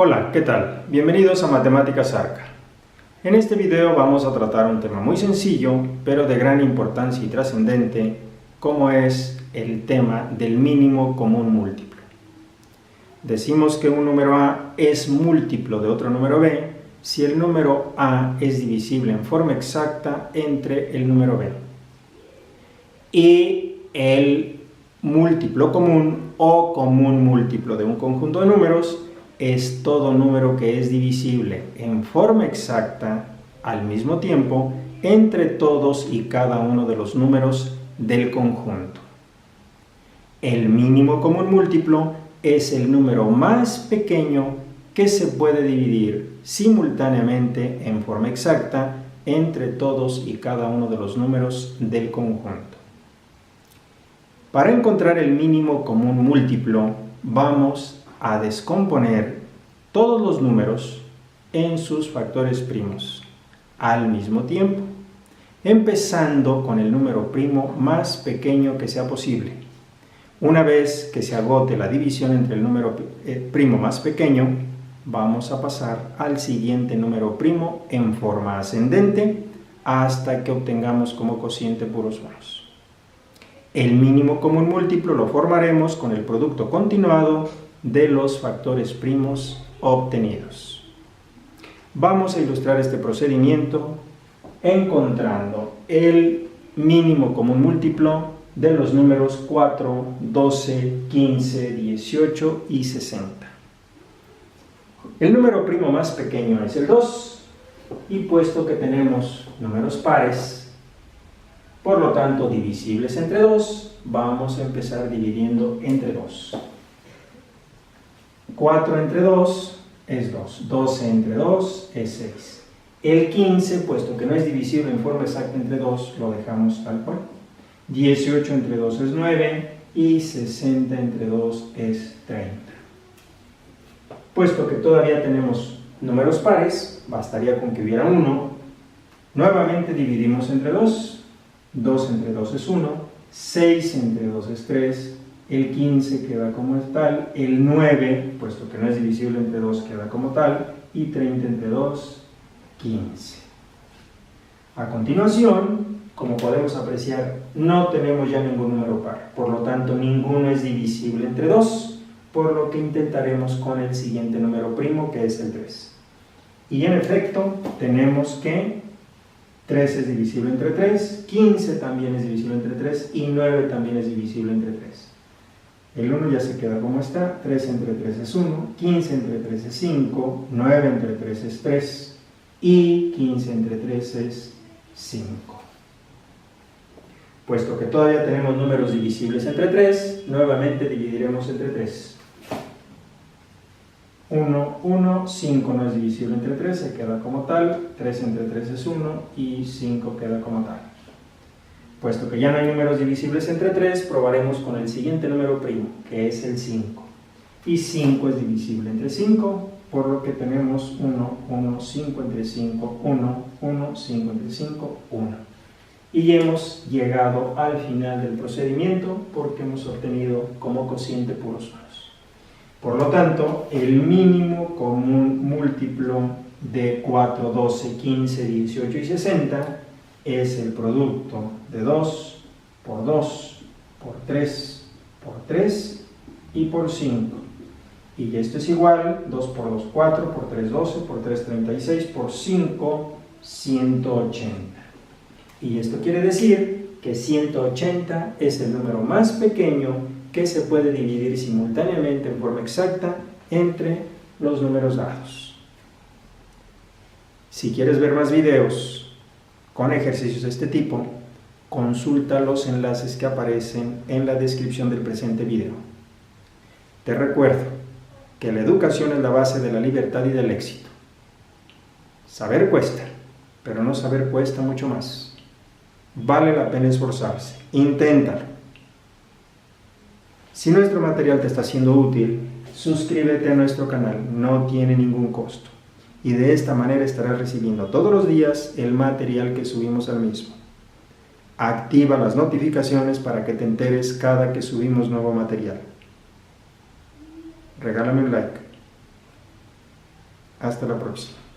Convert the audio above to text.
Hola, ¿qué tal? Bienvenidos a Matemáticas Arca. En este video vamos a tratar un tema muy sencillo, pero de gran importancia y trascendente, como es el tema del mínimo común múltiplo. Decimos que un número A es múltiplo de otro número B si el número A es divisible en forma exacta entre el número B. Y el múltiplo común o común múltiplo de un conjunto de números es todo número que es divisible en forma exacta al mismo tiempo entre todos y cada uno de los números del conjunto. El mínimo común múltiplo es el número más pequeño que se puede dividir simultáneamente en forma exacta entre todos y cada uno de los números del conjunto. Para encontrar el mínimo común múltiplo, vamos a descomponer todos los números en sus factores primos al mismo tiempo, empezando con el número primo más pequeño que sea posible. Una vez que se agote la división entre el número primo más pequeño, vamos a pasar al siguiente número primo en forma ascendente hasta que obtengamos como cociente puros unos. El mínimo común múltiplo lo formaremos con el producto continuado de los factores primos obtenidos. Vamos a ilustrar este procedimiento encontrando el mínimo común múltiplo de los números 4, 12, 15, 18 y 60. El número primo más pequeño es el 2 y puesto que tenemos números pares, por lo tanto divisibles entre 2, vamos a empezar dividiendo entre 2. 4 entre 2 es 2, 12 entre 2 es 6. El 15, puesto que no es divisible en forma exacta entre 2, lo dejamos tal cual. 18 entre 2 es 9 y 60 entre 2 es 30. Puesto que todavía tenemos números pares, bastaría con que hubiera 1. Nuevamente dividimos entre 2. 2 entre 2 es 1, 6 entre 2 es 3, el 15 queda como tal, el 9, puesto que no es divisible entre 2, queda como tal, y 30 entre 2, 15. A continuación, como podemos apreciar, no tenemos ya ningún número par, por lo tanto ninguno es divisible entre 2, por lo que intentaremos con el siguiente número primo, que es el 3. Y en efecto, tenemos que 3 es divisible entre 3, 15 también es divisible entre 3 y 9 también es divisible entre 3. El 1 ya se queda como está, 3 entre 3 es 1, 15 entre 3 es 5, 9 entre 3 es 3 y 15 entre 3 es 5. Puesto que todavía tenemos números divisibles entre 3, nuevamente dividiremos entre 3. 1, 1, 5 no es divisible entre 3, se queda como tal, 3 entre 3 es 1 y 5 queda como tal. Puesto que ya no hay números divisibles entre 3, probaremos con el siguiente número primo, que es el 5. Y 5 es divisible entre 5, por lo que tenemos 1, 1, 5 entre 5, 1, 1, 5 entre 5, 1. Y hemos llegado al final del procedimiento porque hemos obtenido como cociente puros unos. Por lo tanto, el mínimo común múltiplo de 4, 12, 15, 18 y 60 es el producto de 2 por 2 por 3 por 3 y por 5. Y esto es igual, 2 por 2, 4, por 3, 12, por 3, 36, por 5, 180. Y esto quiere decir que 180 es el número más pequeño que se puede dividir simultáneamente en forma exacta entre los números dados. Si quieres ver más videos con ejercicios de este tipo, consulta los enlaces que aparecen en la descripción del presente video. Te recuerdo que la educación es la base de la libertad y del éxito. Saber cuesta, pero no saber cuesta mucho más. Vale la pena esforzarse. Inténtalo. Si nuestro material te está siendo útil, suscríbete a nuestro canal, no tiene ningún costo. Y de esta manera estarás recibiendo todos los días el material que subimos al mismo. Activa las notificaciones para que te enteres cada que subimos nuevo material. Regálame un like. Hasta la próxima.